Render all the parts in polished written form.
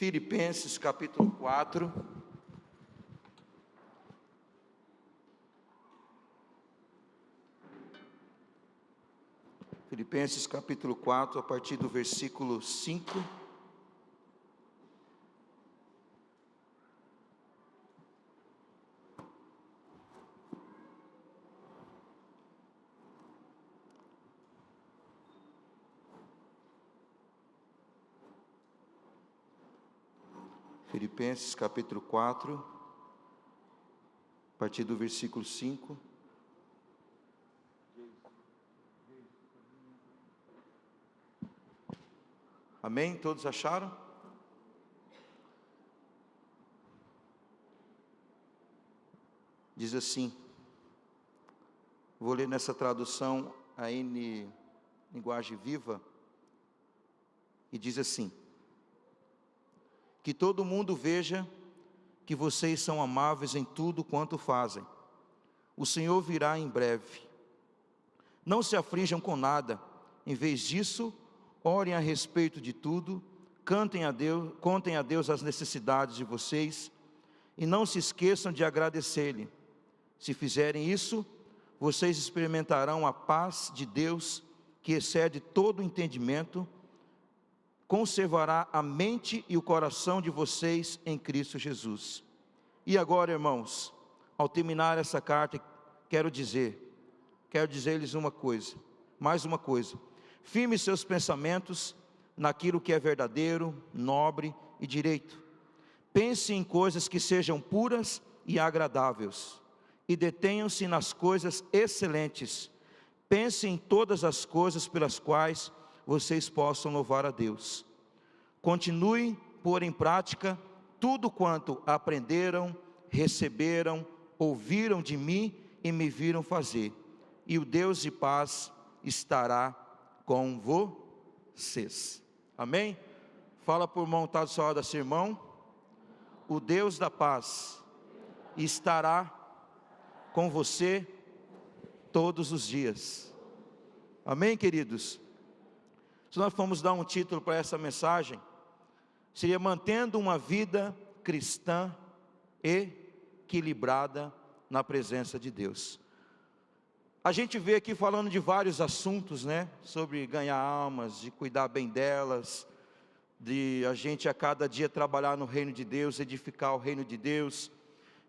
Filipenses capítulo 4. Filipenses capítulo 4, a partir do versículo 5. Filipenses capítulo 4, a partir do versículo 5. Amém? Todos acharam? Diz assim, vou ler nessa tradução a linguagem viva, e diz assim: que todo mundo veja que vocês são amáveis em tudo quanto fazem. O Senhor virá em breve. Não se aflijam com nada, em vez disso, orem a respeito de tudo, contem a Deus as necessidades de vocês, e não se esqueçam de agradecer-lhe. Se fizerem isso, vocês experimentarão a paz de Deus, que excede todo entendimento, conservará a mente e o coração de vocês em Cristo Jesus. E agora, irmãos, ao terminar essa carta, quero dizer-lhes uma coisa, mais uma coisa: firme seus pensamentos naquilo que é verdadeiro, nobre e direito. Pense em coisas que sejam puras e agradáveis, e detenham-se nas coisas excelentes. Pense em todas as coisas pelas quais vocês possam louvar a Deus. Continue pôr em prática tudo quanto aprenderam, receberam, ouviram de mim e me viram fazer, e o Deus de paz estará com vocês. Amém? Fala por mão, tá do seu lado assim, irmão. O Deus da paz estará com você todos os dias. Amém, queridos? Se nós formos dar um título para essa mensagem, seria mantendo uma vida cristã equilibrada na presença de Deus. A gente vê aqui falando de vários assuntos, né? Sobre ganhar almas, de cuidar bem delas, de a gente a cada dia trabalhar no reino de Deus, edificar o reino de Deus,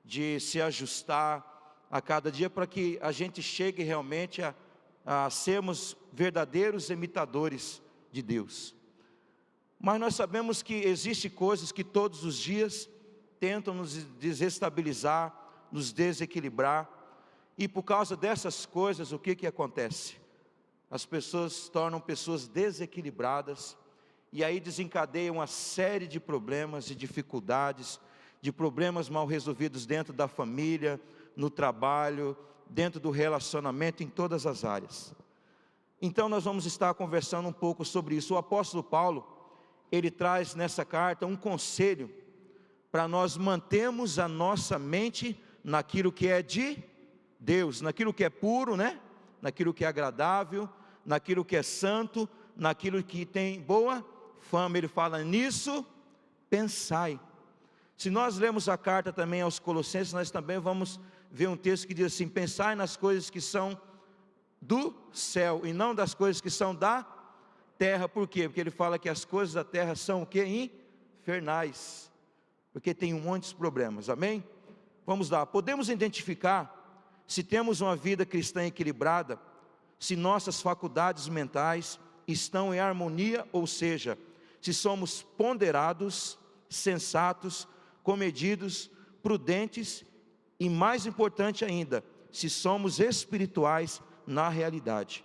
de se ajustar a cada dia para que a gente chegue realmente a sermos verdadeiros imitadores de Deus. Mas nós sabemos que existem coisas que todos os dias tentam nos desestabilizar, nos desequilibrar, e por causa dessas coisas, o que acontece? As pessoas se tornam pessoas desequilibradas, e aí desencadeiam uma série de problemas e dificuldades, de problemas mal resolvidos dentro da família, no trabalho, dentro do relacionamento, em todas as áreas. Então nós vamos estar conversando um pouco sobre isso. O apóstolo Paulo, ele traz nessa carta um conselho para nós mantermos a nossa mente naquilo que é de Deus, naquilo que é puro, né? Naquilo que é agradável, naquilo que é santo, naquilo que tem boa fama. Ele fala: nisso pensai. Se nós lemos a carta também aos Colossenses, nós também vamos ver um texto que diz assim: pensai nas coisas que são do céu e não das coisas que são da terra. Por quê? Porque ele fala que as coisas da terra são o que? Infernais, porque tem um monte de problemas. Amém? Vamos lá. Podemos identificar se temos uma vida cristã equilibrada, se nossas faculdades mentais estão em harmonia, ou seja, se somos ponderados, sensatos, comedidos, prudentes e, mais importante ainda, se somos espirituais na realidade.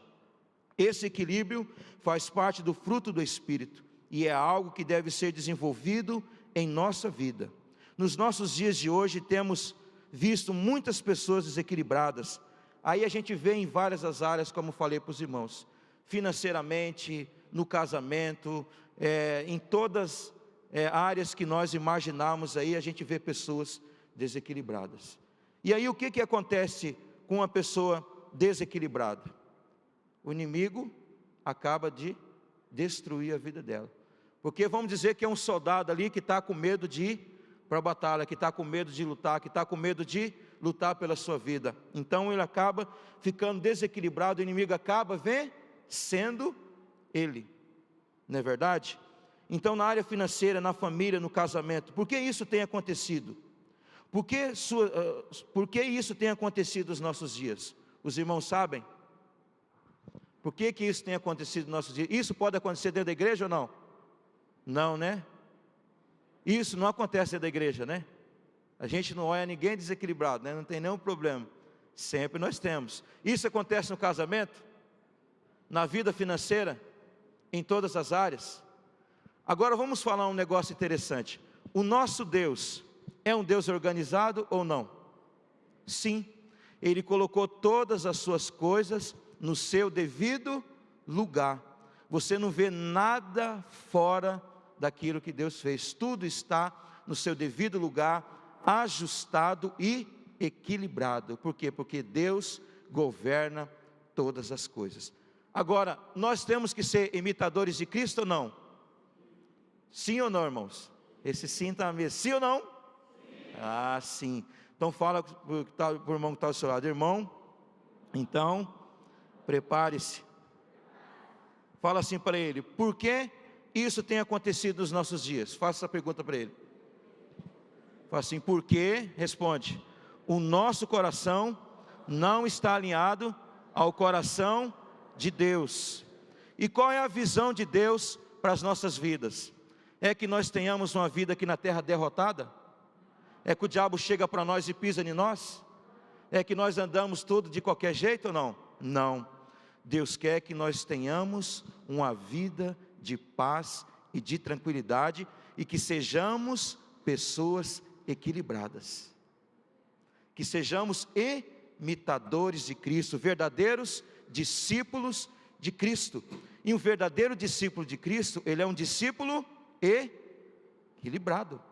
Esse equilíbrio faz parte do fruto do Espírito e é algo que deve ser desenvolvido em nossa vida. Nos nossos dias de hoje temos visto muitas pessoas desequilibradas. Aí a gente vê em várias as áreas, como falei para os irmãos, financeiramente, no casamento, em todas áreas que nós imaginamos, aí a gente vê pessoas desequilibradas. E aí o que acontece com uma pessoa desequilibrada? O inimigo acaba de destruir a vida dela, Porque vamos dizer que é um soldado ali que está com medo de ir para a batalha, que está com medo de lutar, que está com medo de lutar pela sua vida. Então ele acaba ficando desequilibrado, o inimigo acaba vencendo ele, não é verdade? Então na área financeira, na família, no casamento, por que isso tem acontecido? Por que isso tem acontecido nos nossos dias? Os irmãos sabem? Por que isso tem acontecido nos nossos dias? Isso pode acontecer dentro da igreja ou não? Não, né? Isso não acontece dentro da igreja, né? A gente não olha ninguém desequilibrado, né? Não tem nenhum problema. Sempre nós temos. Isso acontece no casamento, na vida financeira, em todas as áreas. Agora vamos falar um negócio interessante. O nosso Deus é um Deus organizado ou não? Sim. Ele colocou todas as suas coisas no seu devido lugar. Você não vê nada fora daquilo que Deus fez. Tudo está no seu devido lugar, ajustado e equilibrado. Por quê? Porque Deus governa todas as coisas. Agora, nós temos que ser imitadores de Cristo ou não? Sim ou não, irmãos? Esse sim está mesmo. Sim ou não? Sim. Ah, sim. Então fala para o irmão que está ao seu lado. Irmão, então, prepare-se. Fala assim para ele: por que isso tem acontecido nos nossos dias? Faça essa pergunta para ele. Fala assim: por que? Responde: o nosso coração não está alinhado ao coração de Deus. E qual é a visão de Deus para as nossas vidas? É que nós tenhamos uma vida aqui na terra derrotada? É que o diabo chega para nós e pisa em nós? É que nós andamos tudo de qualquer jeito ou não? Não. Deus quer que nós tenhamos uma vida de paz e de tranquilidade, e que sejamos pessoas equilibradas, que sejamos imitadores de Cristo, verdadeiros discípulos de Cristo. E um verdadeiro discípulo de Cristo, ele é um discípulo equilibrado,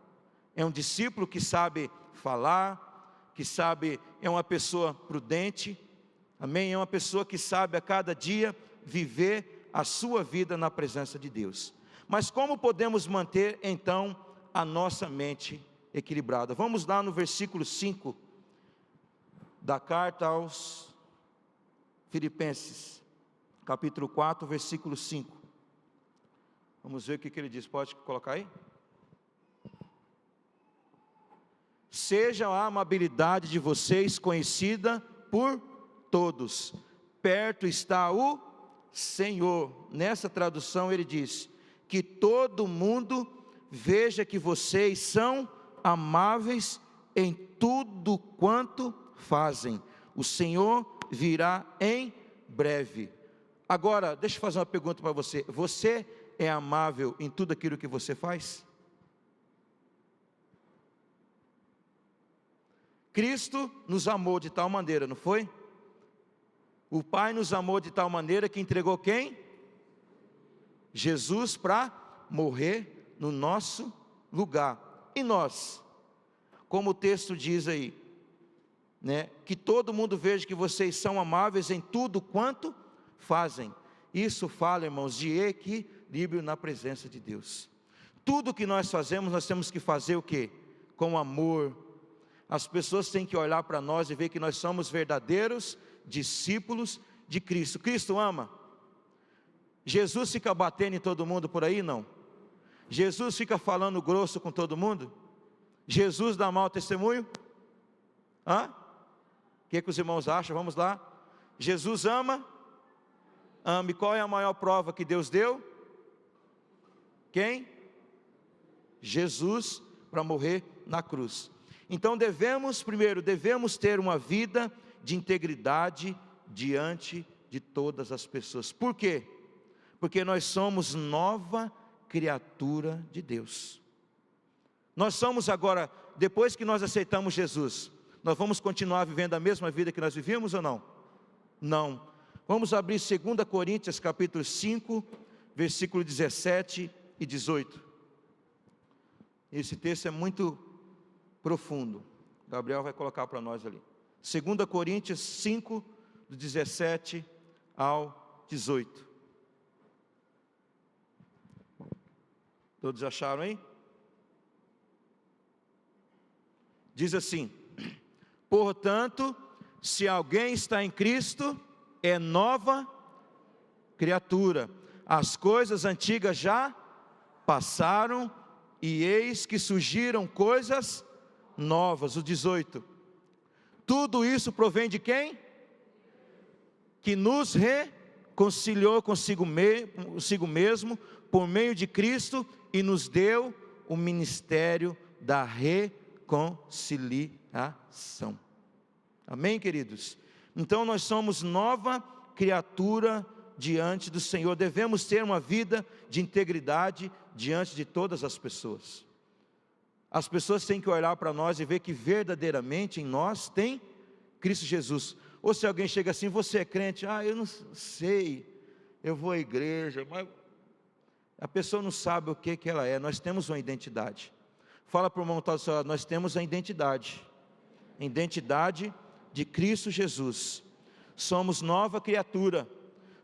é um discípulo que sabe falar, que sabe, é uma pessoa prudente, amém? É uma pessoa que sabe a cada dia viver a sua vida na presença de Deus. Mas como podemos manter então a nossa mente equilibrada? Vamos lá no versículo 5 da carta aos Filipenses, capítulo 4, versículo 5. Vamos ver o que ele diz, pode colocar aí? Seja a amabilidade de vocês conhecida por todos, perto está o Senhor. Nessa tradução ele diz: que todo mundo veja que vocês são amáveis em tudo quanto fazem. O Senhor virá em breve. Agora, deixa eu fazer uma pergunta para você. Você é amável em tudo aquilo que você faz? Cristo nos amou de tal maneira, não foi? O Pai nos amou de tal maneira que entregou quem? Jesus para morrer no nosso lugar. E nós, como o texto diz aí, né, que todo mundo veja que vocês são amáveis em tudo quanto fazem. Isso fala, irmãos, de equilíbrio na presença de Deus. Tudo que nós fazemos, nós temos que fazer o quê? Com amor. As pessoas têm que olhar para nós e ver que nós somos verdadeiros discípulos de Cristo. Cristo ama. Jesus fica batendo em todo mundo por aí? Não. Jesus fica falando grosso com todo mundo? Jesus dá mau testemunho? O que os irmãos acham? Vamos lá. Jesus ama? Ama. E qual é a maior prova que Deus deu? Quem? Jesus, para morrer na cruz. Então primeiro devemos ter uma vida de integridade diante de todas as pessoas. Por quê? Porque nós somos nova criatura de Deus. Nós somos agora, depois que nós aceitamos Jesus, nós vamos continuar vivendo a mesma vida que nós vivíamos ou não? Não. Vamos abrir 2 Coríntios capítulo 5, versículo 17 e 18. Esse texto é muito profundo. Gabriel vai colocar para nós ali. 2 Coríntios 5, do 17 ao 18. Todos acharam aí? Diz assim: portanto, se alguém está em Cristo, é nova criatura. As coisas antigas já passaram, e eis que surgiram coisas novas. O 18. Tudo isso provém de quem? Que nos reconciliou consigo mesmo, por meio de Cristo, e nos deu o ministério da reconciliação. Amém, queridos? Então nós somos nova criatura diante do Senhor. Devemos ter uma vida de integridade diante de todas as pessoas. As pessoas têm que olhar para nós e ver que verdadeiramente em nós tem Cristo Jesus. Ou se alguém chega assim: você é crente? Eu não sei, eu vou à igreja, mas a pessoa não sabe o que ela é. Nós temos uma identidade. Fala para o irmão do seu lado: nós temos a identidade de Cristo Jesus. Somos nova criatura,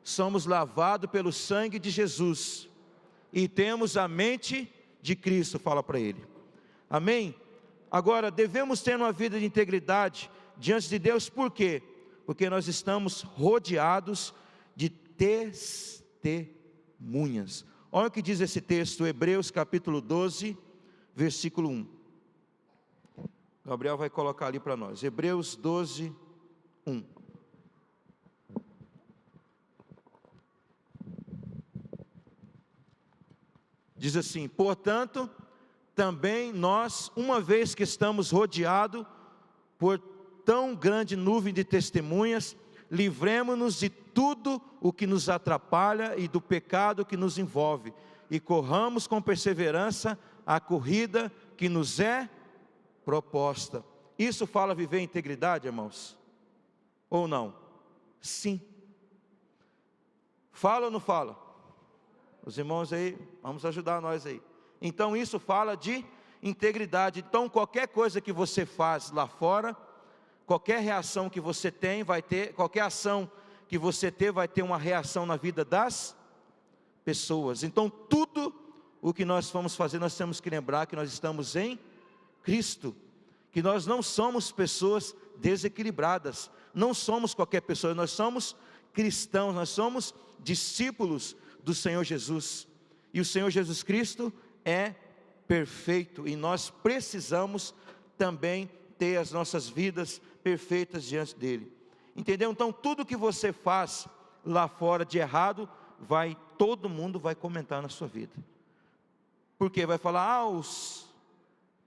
somos lavados pelo sangue de Jesus, e temos a mente de Cristo. Fala para ele. Amém? Agora, devemos ter uma vida de integridade diante de Deus. Por quê? Porque nós estamos rodeados de testemunhas. Olha o que diz esse texto, Hebreus capítulo 12, versículo 1. Gabriel vai colocar ali para nós, Hebreus 12, 1. Diz assim: portanto, também nós, uma vez que estamos rodeados por tão grande nuvem de testemunhas, livremo-nos de tudo o que nos atrapalha e do pecado que nos envolve, e corramos com perseverança a corrida que nos é proposta. Isso fala viver em integridade, irmãos? Ou não? Sim. Fala ou não fala? Os irmãos aí, vamos ajudar nós aí. Então isso fala de integridade. Então qualquer coisa que você faz lá fora, qualquer reação que você tem, vai ter, qualquer ação que você ter, vai ter uma reação na vida das pessoas. Então tudo o que nós vamos fazer, nós temos que lembrar que nós estamos em Cristo, que nós não somos pessoas desequilibradas, não somos qualquer pessoa, nós somos cristãos, nós somos discípulos do Senhor Jesus, e o Senhor Jesus Cristo é perfeito, e nós precisamos também ter as nossas vidas perfeitas diante dele, entendeu? Então tudo que você faz lá fora de errado, todo mundo vai comentar na sua vida, porque vai falar: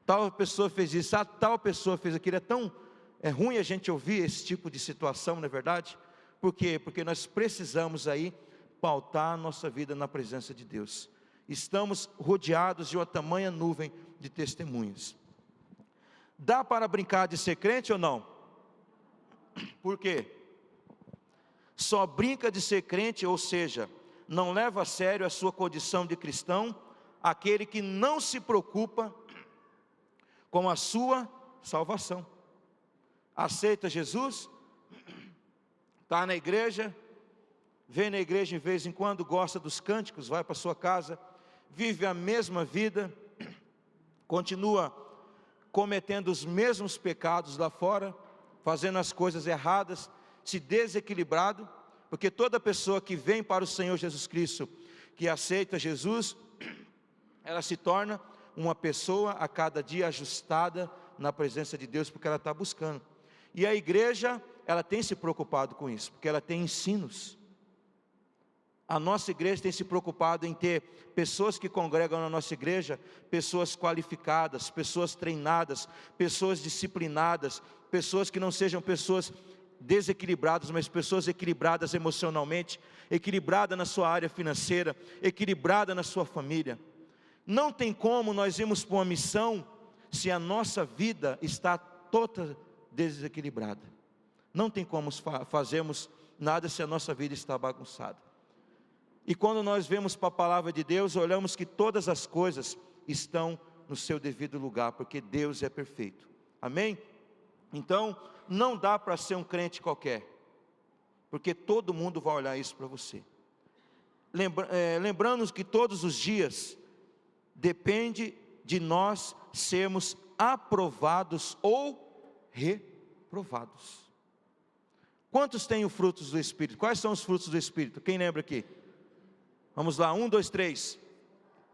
tal pessoa fez isso, tal pessoa fez aquilo. É ruim a gente ouvir esse tipo de situação, não é verdade? Por quê? Porque nós precisamos aí pautar a nossa vida na presença de Deus. Estamos rodeados de uma tamanha nuvem de testemunhas. Dá para brincar de ser crente ou não? Por quê? Só brinca de ser crente, ou seja, não leva a sério a sua condição de cristão, aquele que não se preocupa com a sua salvação. Aceita Jesus, está na igreja, vem na igreja de vez em quando, gosta dos cânticos, vai para sua casa, vive a mesma vida, continua cometendo os mesmos pecados lá fora, fazendo as coisas erradas, se desequilibrado, porque toda pessoa que vem para o Senhor Jesus Cristo, que aceita Jesus, ela se torna uma pessoa a cada dia ajustada na presença de Deus, porque ela está buscando. E a igreja, ela tem se preocupado com isso, porque ela tem ensinos. A nossa igreja tem se preocupado em ter pessoas que congregam na nossa igreja, pessoas qualificadas, pessoas treinadas, pessoas disciplinadas, pessoas que não sejam pessoas desequilibradas, mas pessoas equilibradas emocionalmente, equilibradas na sua área financeira, equilibradas na sua família. Não tem como nós irmos para uma missão se a nossa vida está toda desequilibrada. Não tem como fazermos nada se a nossa vida está bagunçada. E quando nós vemos para a palavra de Deus, olhamos que todas as coisas estão no seu devido lugar, porque Deus é perfeito. Amém? Então, não dá para ser um crente qualquer, porque todo mundo vai olhar isso para você. Lembrando que todos os dias depende de nós sermos aprovados ou reprovados. Quantos têm os frutos do Espírito? Quais são os frutos do Espírito? Quem lembra aqui? Vamos lá, 1, 2, 3.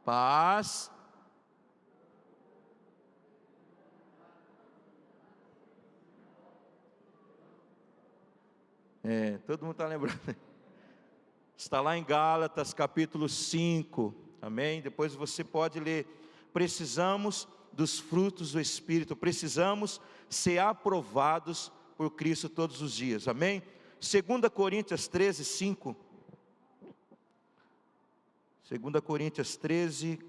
Paz. Todo mundo está lembrando. Está lá em Gálatas capítulo 5, amém? Depois você pode ler. Precisamos dos frutos do Espírito, precisamos ser aprovados por Cristo todos os dias, amém? 2 Coríntios 13, 5. 2 Coríntios 13,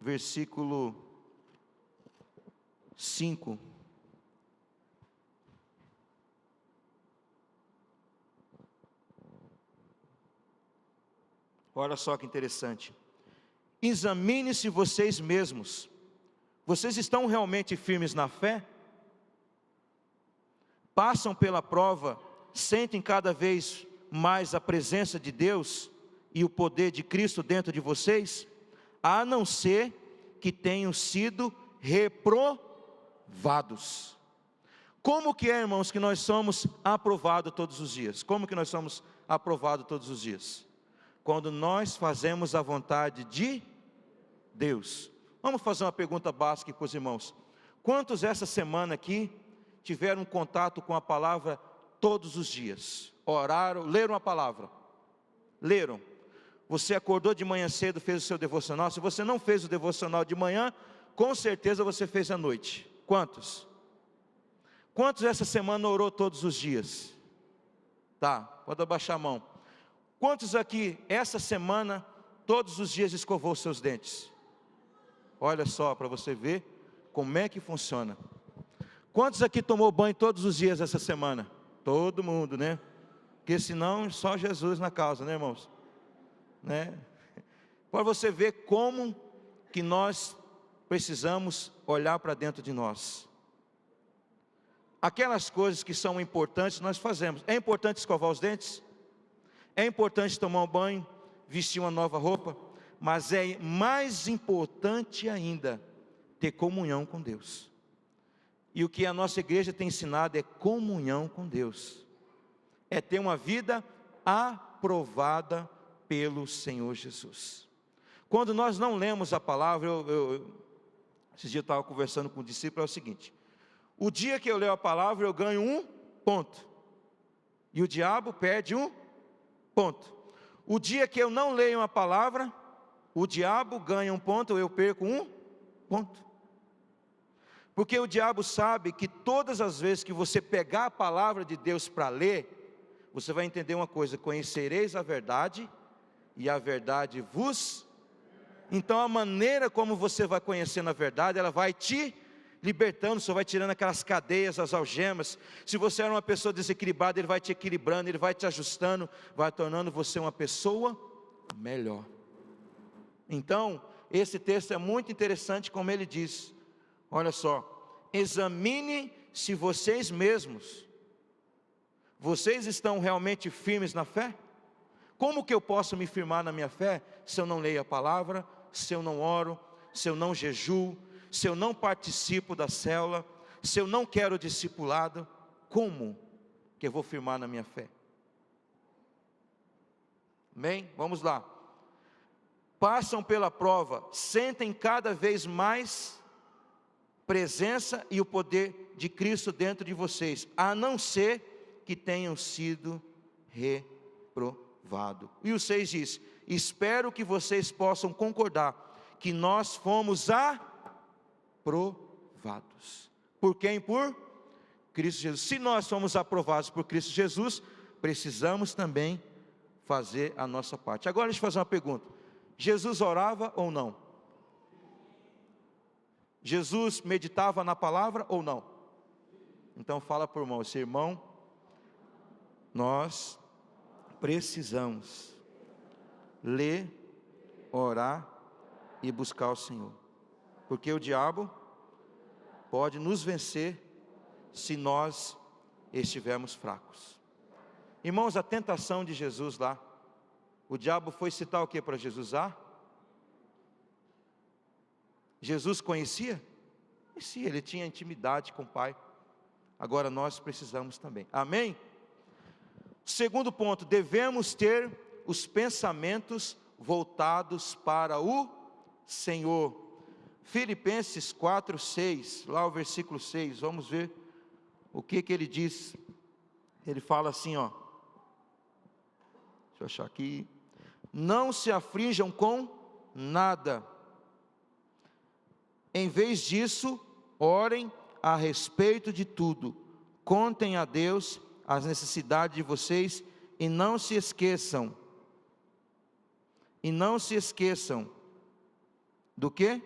versículo 5. Olha só que interessante. Examine-se vocês mesmos. Vocês estão realmente firmes na fé? Passam pela prova, sentem cada vez mais a presença de Deus e o poder de Cristo dentro de vocês? A não ser que tenham sido reprovados. Como que é, irmãos, que nós somos aprovados todos os dias? Como que nós somos aprovados todos os dias? Quando nós fazemos a vontade de Deus. Vamos fazer uma pergunta básica para os irmãos. Quantos essa semana aqui tiveram contato com a palavra todos os dias? Oraram, leram a palavra? Leram. Você acordou de manhã cedo, fez o seu devocional? Se você não fez o devocional de manhã, com certeza você fez à noite. Quantos? Quantos essa semana orou todos os dias? Tá, pode abaixar a mão. Quantos aqui, essa semana, todos os dias escovou os seus dentes? Olha só, para você ver como é que funciona. Quantos aqui tomou banho todos os dias essa semana? Todo mundo, né? Porque senão, só Jesus na causa, né, irmãos? Né? Para você ver como que nós precisamos olhar para dentro de nós. Aquelas coisas que são importantes, nós fazemos. É importante escovar os dentes? É importante tomar um banho, vestir uma nova roupa, mas é mais importante ainda ter comunhão com Deus. E o que a nossa igreja tem ensinado é comunhão com Deus. É ter uma vida aprovada pelo Senhor Jesus. Quando nós não lemos a palavra, esses dias eu estava conversando com o discípulo, é o seguinte: o dia que eu leio a palavra, eu ganho 1 ponto, e o diabo perde 1 ponto. O dia que eu não leio a palavra, o diabo ganha 1 ponto, eu perco 1 ponto. Porque o diabo sabe que todas as vezes que você pegar a palavra de Deus para ler, você vai entender uma coisa: conhecereis a verdade, e a verdade vos... Então a maneira como você vai conhecendo a verdade, ela vai te libertando, você vai tirando aquelas cadeias, as algemas. Se você era uma pessoa desequilibrada, Ele vai te equilibrando, Ele vai te ajustando, vai tornando você uma pessoa melhor. Então, esse texto é muito interessante, como ele diz. Olha só: examine-se vocês mesmos. Vocês estão realmente firmes na fé? Como que eu posso me firmar na minha fé, se eu não leio a palavra, se eu não oro, se eu não jejuo, se eu não participo da célula, se eu não quero discipulado? Como que eu vou firmar na minha fé? Amém? Vamos lá. Passam pela prova, sentem cada vez mais presença e o poder de Cristo dentro de vocês, a não ser que tenham sido reprovados. E o 6 diz: espero que vocês possam concordar que nós fomos aprovados. Por quem? Por Cristo Jesus. Se nós somos aprovados por Cristo Jesus, precisamos também fazer a nossa parte. Agora deixa eu fazer uma pergunta: Jesus orava ou não? Jesus meditava na palavra ou não? Então fala por irmão: esse irmão, nós precisamos ler, orar e buscar o Senhor, porque o diabo pode nos vencer se nós estivermos fracos. Irmãos, a tentação de Jesus lá, o diabo foi citar o que para Jesus? Jesus conhecia? Conhecia, ele tinha intimidade com o Pai. Agora nós precisamos também. Amém? Segundo ponto, devemos ter os pensamentos voltados para o Senhor. Filipenses 4:6, lá o versículo 6, vamos ver o que ele diz. Ele fala assim, ó. Deixa eu achar aqui. Não se aflijam com nada. Em vez disso, orem a respeito de tudo. Contem a Deus as necessidades de vocês e não se esqueçam. E não se esqueçam do quê?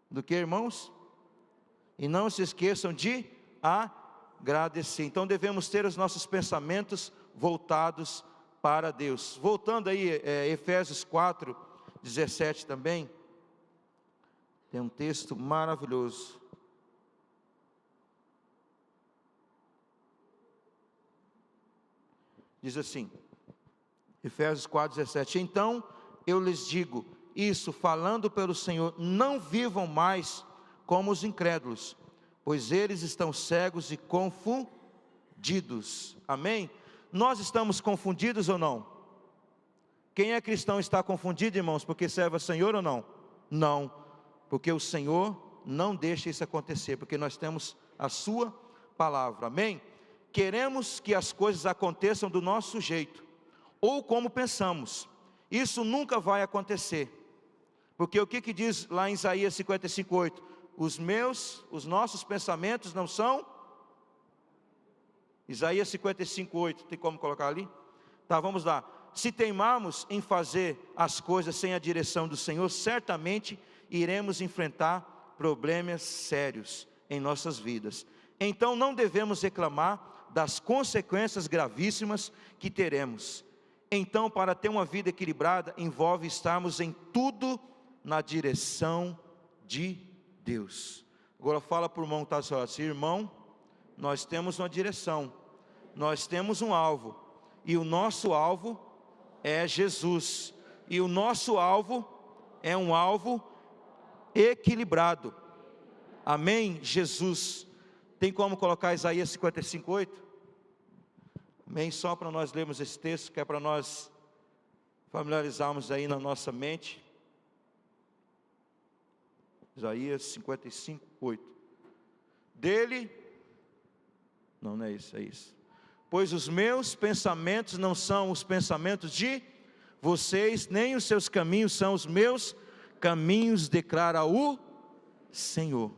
Do que, irmãos? E não se esqueçam de agradecer. Então devemos ter os nossos pensamentos voltados para Deus. Voltando aí, Efésios 4:17 também. Tem um texto maravilhoso. Diz assim, Efésios 4:17. Então eu lhes digo, isso falando pelo Senhor, não vivam mais como os incrédulos, pois eles estão cegos e confundidos. Amém? Nós estamos confundidos ou não? Quem é cristão está confundido, irmãos, porque serve ao Senhor ou não? Não, porque o Senhor não deixa isso acontecer, porque nós temos a sua palavra. Amém? Queremos que as coisas aconteçam do nosso jeito, ou como pensamos. Isso nunca vai acontecer, porque o que diz lá em Isaías 55:8? Os nossos pensamentos não são... Isaías 55:8, tem como colocar ali? Tá, vamos lá. Se teimarmos em fazer as coisas sem a direção do Senhor, certamente iremos enfrentar problemas sérios em nossas vidas. Então não devemos reclamar das consequências gravíssimas que teremos. Então, para ter uma vida equilibrada, envolve estarmos em tudo na direção de Deus. Agora fala para o irmão que está assim, irmão, nós temos uma direção, nós temos um alvo, e o nosso alvo é Jesus, e o nosso alvo é um alvo equilibrado. Amém? Jesus. Tem como colocar Isaías 55:8? Amém? Só para nós lermos esse texto, que é para nós familiarizarmos aí na nossa mente. Isaías 55:8. Dele, não é isso, é isso. Pois os meus pensamentos não são os pensamentos de vocês, nem os seus caminhos são os meus caminhos, declara o Senhor.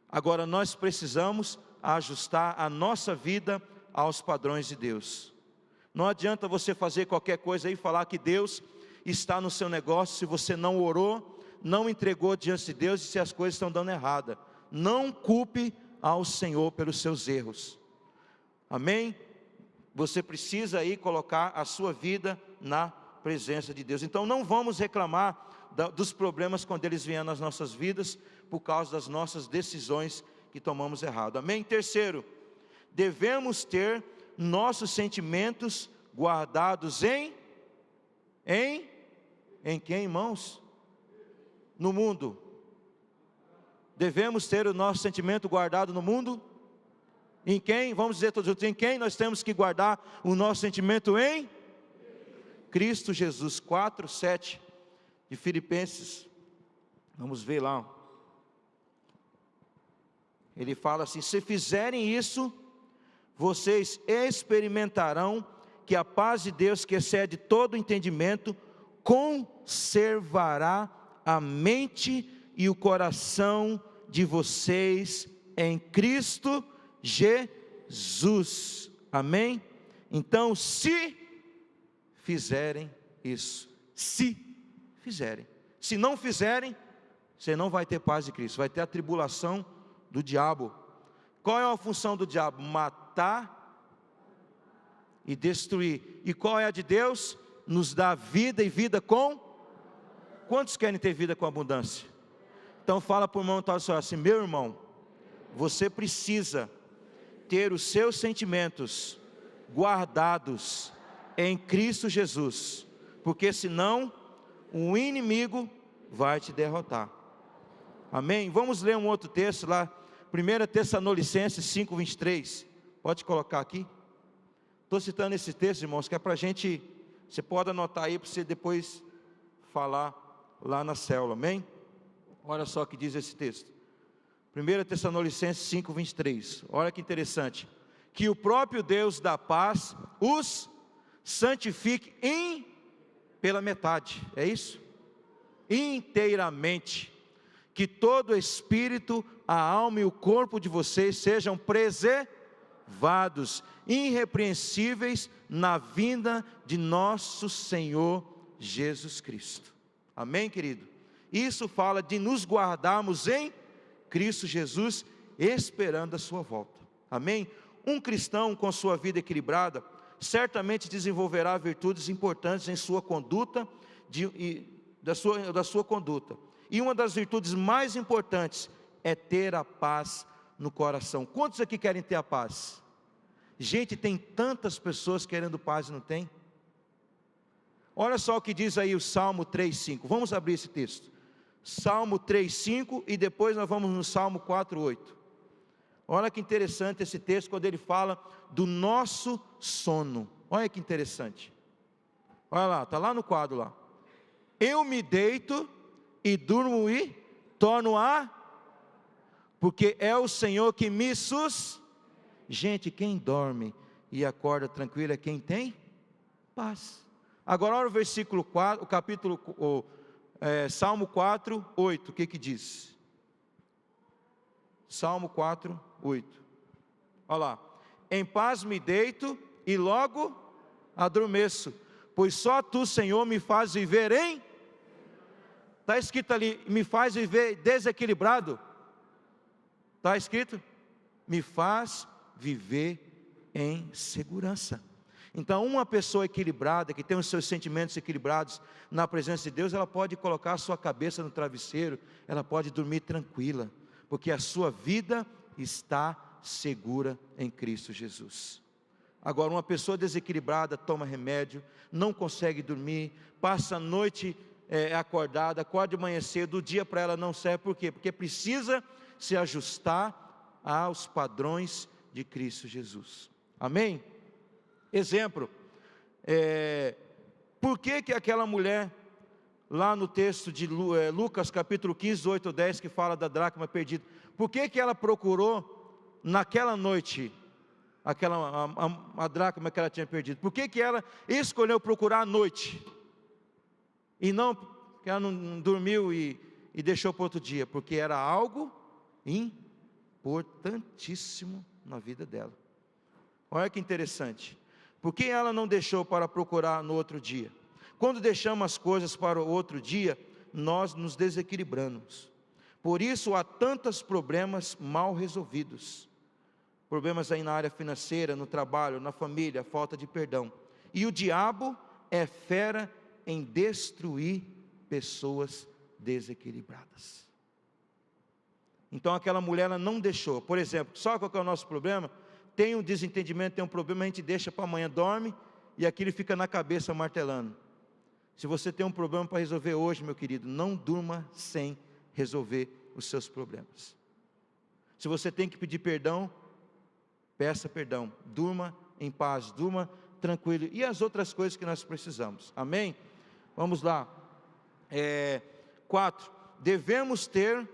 Agora nós precisamos ajustar a nossa vida aos padrões de Deus. Não adianta você fazer qualquer coisa aí e falar que Deus está no seu negócio, se você não orou, não entregou diante de Deus, e se as coisas estão dando errada. Não culpe ao Senhor pelos seus erros. Amém? Você precisa aí colocar a sua vida na presença de Deus. Então não vamos reclamar dos problemas quando eles vêm nas nossas vidas, por causa das nossas decisões que tomamos errado. Amém? Terceiro, devemos ter nossos sentimentos guardados em quem, irmãos? No mundo. Devemos ter o nosso sentimento guardado no mundo? Em quem? Vamos dizer todos juntos, em quem nós temos que guardar o nosso sentimento? Em Cristo Jesus. 4:7 de Filipenses. Vamos ver lá. Ele fala assim: se fizerem isso, vocês experimentarão que a paz de Deus, que excede todo entendimento, conservará a mente e o coração de vocês em Cristo Jesus. Amém? Então, se fizerem isso, se fizerem, se não fizerem, você não vai ter paz de Cristo, vai ter a tribulação do diabo. Qual é a função do diabo? Matar e destruir. E qual é a de Deus? Nos dá vida, e vida com... Quantos querem ter vida com abundância? Então fala para o irmão assim: meu irmão, você precisa ter os seus sentimentos guardados em Cristo Jesus, porque senão o inimigo vai te derrotar. Amém? Vamos ler um outro texto lá, 1 Tessalonicenses 5:23, pode colocar aqui. Estou citando esse texto, irmãos, que é para a gente, você pode anotar aí, para você depois falar lá na célula, amém? Olha só o que diz esse texto, 1 Tessalonicenses 5:23, olha que interessante, que o próprio Deus da paz os santifique pela metade, é isso? Inteiramente, que todo o espírito, a alma e o corpo de vocês sejam preservados, irrepreensíveis na vinda de nosso Senhor Jesus Cristo. Amém, querido? Isso fala de nos guardarmos em Cristo Jesus, esperando a sua volta. Amém? Um cristão com sua vida equilibrada, certamente desenvolverá virtudes importantes em sua conduta, da sua conduta. E uma das virtudes mais importantes é ter a paz no coração. Quantos aqui querem ter a paz? Gente, tem tantas pessoas querendo paz e não tem. Olha só o que diz aí o Salmo 3:5. Vamos abrir esse texto. Salmo 3:5 e depois nós vamos no Salmo 4:8. Olha que interessante esse texto, quando ele fala do nosso sono. Olha que interessante. Olha lá, está lá no quadro lá. Eu me deito e durmo e torno porque é o Senhor que me Gente, quem dorme e acorda tranquilo é quem tem paz. Agora olha o versículo 4, o capítulo, Salmo 4:8, o que diz? Salmo 4:8, olha lá, em paz me deito e logo adormeço, pois só tu, Senhor, me faz viver está escrito ali, me faz viver desequilibrado, está escrito, me faz viver em segurança. Então uma pessoa equilibrada, que tem os seus sentimentos equilibrados na presença de Deus, ela pode colocar a sua cabeça no travesseiro, ela pode dormir tranquila, porque a sua vida está segura em Cristo Jesus. Agora uma pessoa desequilibrada toma remédio, não consegue dormir, passa a noite acordada, acorda de manhã cedo, o dia para ela não serve, por quê? Porque precisa se ajustar aos padrões de Cristo Jesus, amém? Exemplo, por que aquela mulher, lá no texto de Lucas capítulo 15, 8 10, que fala da dracma perdida, por que ela procurou naquela noite, a dracma que ela tinha perdido? Por que ela escolheu procurar à noite? E não, que ela não dormiu e deixou para outro dia, porque era algo importantíssimo na vida dela. Olha que interessante, por que ela não deixou para procurar no outro dia? Quando deixamos as coisas para o outro dia, nós nos desequilibramos. Por isso há tantos problemas mal resolvidos, problemas aí na área financeira, no trabalho, na família, falta de perdão. E o diabo é fera em destruir pessoas desequilibradas. Então aquela mulher, ela não deixou. Por exemplo, sabe qual que é o nosso problema? Tem um desentendimento, tem um problema, a gente deixa para amanhã, dorme, e aquilo fica na cabeça martelando. Se você tem um problema para resolver hoje, meu querido, não durma sem resolver os seus problemas. Se você tem que pedir perdão, peça perdão, durma em paz, durma tranquilo, e as outras coisas que nós precisamos, amém? Vamos lá, 4, devemos ter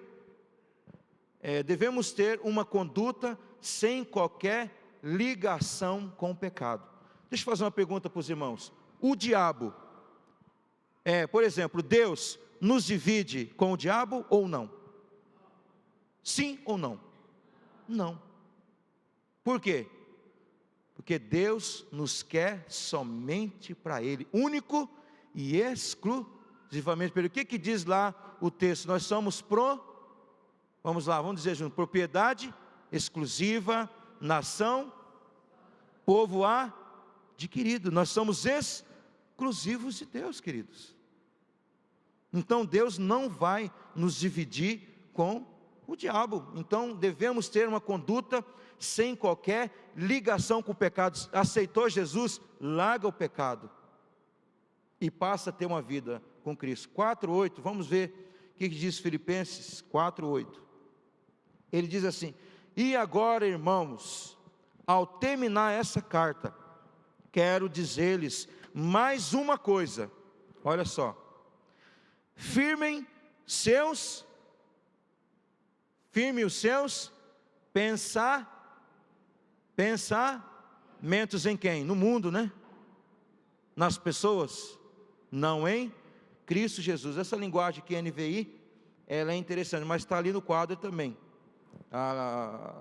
uma conduta sem qualquer ligação com o pecado. Deixa eu fazer uma pergunta para os irmãos, o diabo, por exemplo, Deus nos divide com o diabo ou não? Sim ou não? Não. Por quê? Porque Deus nos quer somente para Ele, único e exclusivamente para Ele. O que diz lá o texto? Nós somos vamos lá, vamos dizer junto, propriedade exclusiva, nação, povo adquirido. Nós somos exclusivos de Deus, queridos. Então Deus não vai nos dividir com o diabo. Então devemos ter uma conduta sem qualquer ligação com o pecado. Aceitou Jesus, larga o pecado e passa a ter uma vida com Cristo. 4:8, vamos ver que diz Filipenses 4:8. Ele diz assim: e agora, irmãos, ao terminar essa carta, quero dizer-lhes mais uma coisa. Olha só: firme os seus pensamentos em quem? No mundo, né? Nas pessoas, não em Cristo Jesus. Essa linguagem aqui, NVI, ela é interessante, mas está ali no quadro também.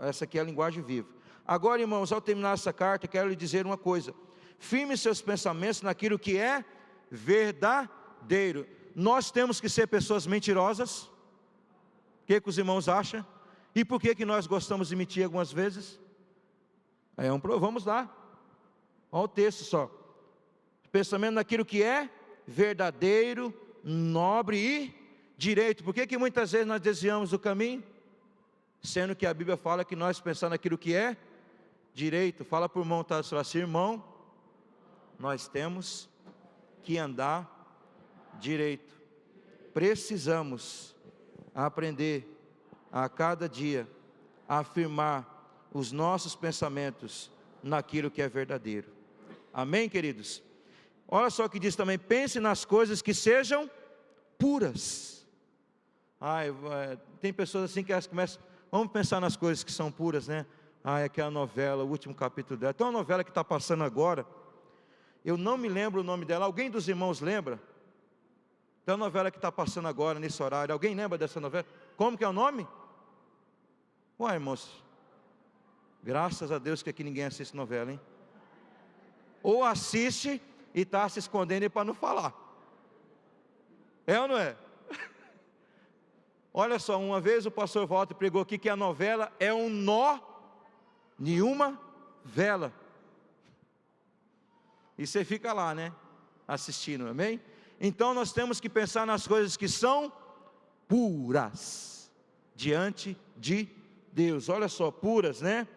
Essa aqui é a linguagem viva. Agora, irmãos, ao terminar essa carta, quero lhe dizer uma coisa: firme seus pensamentos naquilo que é verdadeiro. Nós temos que ser pessoas mentirosas. O que os irmãos acham? E por que nós gostamos de mentir algumas vezes? Vamos lá, olha o texto só: pensamento naquilo que é verdadeiro, nobre e direito. Por que muitas vezes nós desviamos do caminho? Sendo que a Bíblia fala que nós pensamos naquilo que é direito. Fala para o irmão, está assim: irmão, nós temos que andar direito. Precisamos aprender a cada dia a afirmar os nossos pensamentos naquilo que é verdadeiro. Amém, queridos? Olha só o que diz também: pense nas coisas que sejam puras. Tem pessoas assim que elas começam: vamos pensar nas coisas que são puras, né? É aquela novela, o último capítulo dela. Tem uma novela que está passando agora, eu não me lembro o nome dela. Alguém dos irmãos lembra? Tem uma novela que está passando agora, nesse horário. Alguém lembra dessa novela? Como que é o nome? Irmãos, graças a Deus que aqui ninguém assiste novela, hein? Ou assiste e está se escondendo para não falar. É ou não é? Olha só, uma vez o pastor Walter pregou aqui que a novela é um nó em uma vela. E você fica lá, né? Assistindo, amém? Então nós temos que pensar nas coisas que são puras diante de Deus. Olha só, puras, né?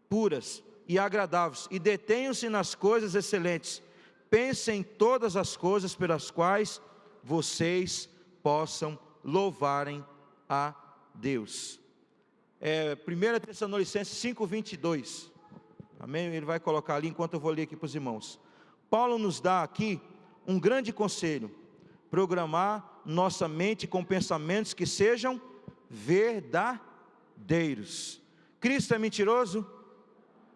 Puras e agradáveis. E detenham-se nas coisas excelentes. Pensem em todas as coisas pelas quais vocês possam louvarem a Deus. 1 Tessalonicenses 5:22. Amém? Ele vai colocar ali enquanto eu vou ler aqui para os irmãos. Paulo nos dá aqui um grande conselho: programar nossa mente com pensamentos que sejam verdadeiros. Cristo é mentiroso?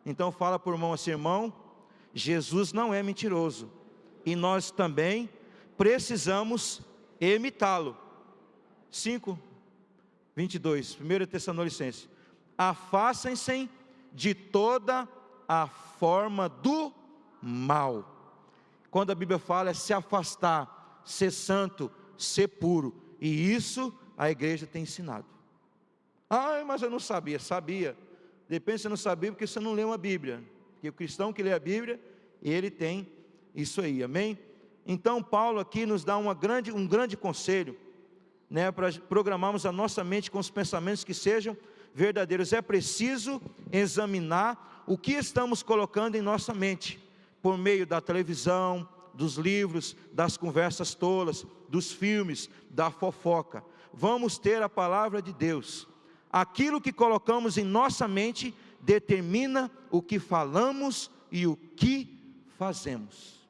Então fala para o irmão assim: irmão, Jesus não é mentiroso, e nós também precisamos imitá-lo. 5:22, 1 Tessalonicenses: afastem-se de toda a forma do mal. Quando a Bíblia fala é se afastar, ser santo, ser puro, e isso a igreja tem ensinado. Mas eu não sabia. Depende se você não sabia, porque você não leu a Bíblia. Porque o cristão que lê a Bíblia, ele tem isso aí, amém? Então Paulo aqui nos dá um grande conselho, né, para programarmos a nossa mente com os pensamentos que sejam verdadeiros. É preciso examinar o que estamos colocando em nossa mente, por meio da televisão, dos livros, das conversas tolas, dos filmes, da fofoca. Vamos ter a palavra de Deus. Aquilo que colocamos em nossa mente determina o que falamos e o que fazemos.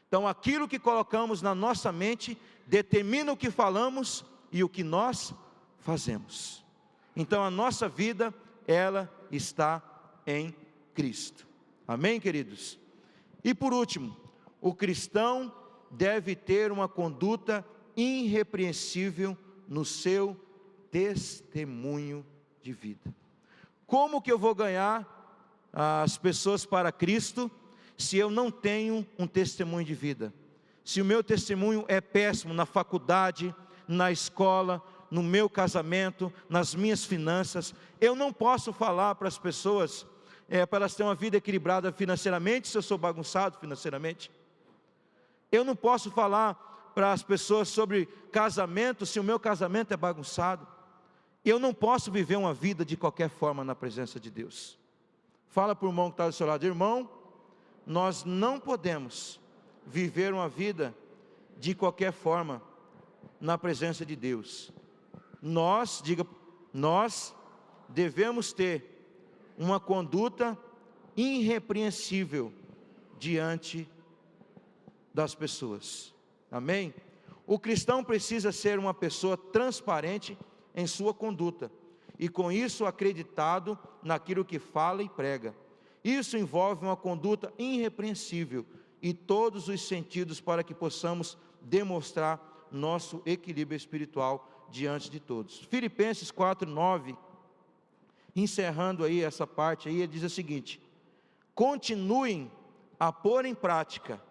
Então aquilo que colocamos na nossa mente determina o que falamos e o que nós fazemos. Então a nossa vida, ela está em Cristo. Amém, queridos? E por último, o cristão deve ter uma conduta irrepreensível no seu testemunho de vida. Como que eu vou ganhar as pessoas para Cristo se eu não tenho um testemunho de vida? Se o meu testemunho é péssimo na faculdade, na escola, no meu casamento, nas minhas finanças, eu não posso falar para as pessoas para elas terem uma vida equilibrada financeiramente se eu sou bagunçado financeiramente. Eu não posso falar para as pessoas sobre casamento se o meu casamento é bagunçado. Eu não posso viver uma vida de qualquer forma na presença de Deus. Fala para o irmão que está do seu lado: irmão, nós não podemos viver uma vida de qualquer forma na presença de Deus. Nós devemos ter uma conduta irrepreensível diante das pessoas. Amém? O cristão precisa ser uma pessoa transparente em sua conduta, e com isso acreditado naquilo que fala e prega. Isso envolve uma conduta irrepreensível em todos os sentidos, para que possamos demonstrar nosso equilíbrio espiritual diante de todos. Filipenses 4:9, encerrando aí essa parte aí, ele diz o seguinte: continuem a pôr em prática.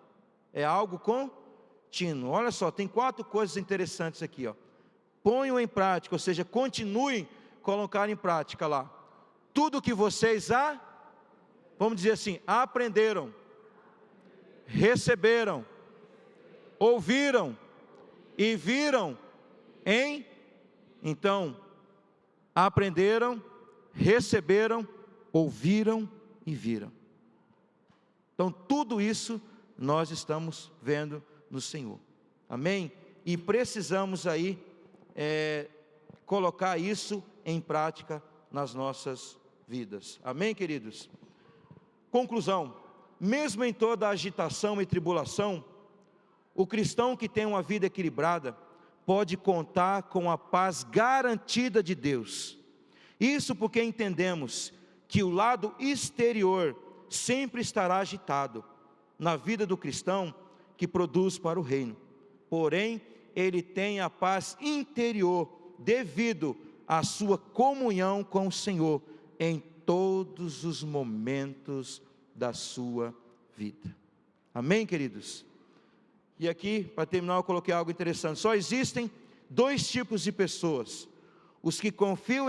É algo contínuo. Olha só, tem 4 coisas interessantes aqui, ó. Ponham em prática, ou seja, continuem a colocar em prática lá tudo que vocês vamos dizer assim, aprenderam, receberam, ouviram e viram então, aprenderam, receberam, ouviram e viram. Então, tudo isso nós estamos vendo no Senhor. Amém? E precisamos aí colocar isso em prática nas nossas vidas. Amém, queridos? Conclusão: mesmo em toda agitação e tribulação, o cristão que tem uma vida equilibrada pode contar com a paz garantida de Deus. Isso porque entendemos que o lado exterior sempre estará agitado na vida do cristão que produz para o reino. Porém, ele tem a paz interior devido à sua comunhão com o Senhor em todos os momentos da sua vida. Amém, queridos? E aqui, para terminar, eu coloquei algo interessante. Só existem 2 tipos de pessoas: os que confiam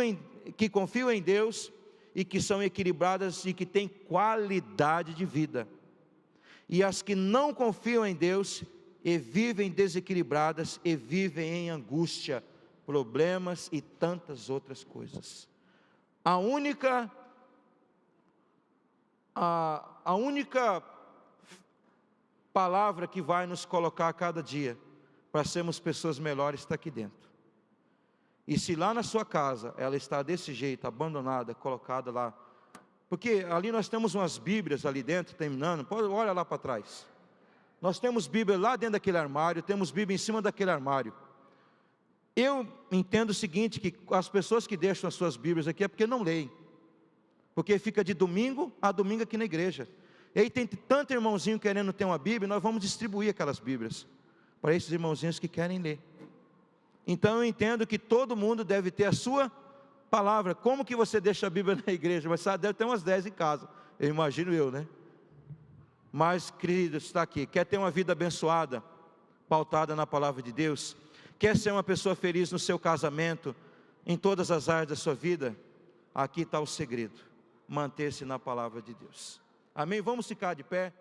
em Deus e que são equilibradas e que têm qualidade de vida, e as que não confiam em Deus e vivem desequilibradas e vivem em angústia, problemas e tantas outras coisas. A única palavra que vai nos colocar a cada dia para sermos pessoas melhores está aqui dentro. E se lá na sua casa ela está desse jeito, abandonada, colocada lá, porque ali nós temos umas Bíblias ali dentro, terminando, olha lá para trás. Nós temos Bíblia lá dentro daquele armário, temos Bíblia em cima daquele armário. Eu entendo o seguinte, que as pessoas que deixam as suas Bíblias aqui é porque não leem, porque fica de domingo a domingo aqui na igreja. E aí tem tanto irmãozinho querendo ter uma Bíblia, nós vamos distribuir aquelas Bíblias para esses irmãozinhos que querem ler. Então eu entendo que todo mundo deve ter a sua palavra. Como que você deixa a Bíblia na igreja? Mas sabe, deve ter umas 10 em casa, eu imagino, né? Mas, queridos, está aqui, quer ter uma vida abençoada, pautada na palavra de Deus? Quer ser uma pessoa feliz no seu casamento, em todas as áreas da sua vida? Aqui está o segredo: manter-se na palavra de Deus. Amém? Vamos ficar de pé.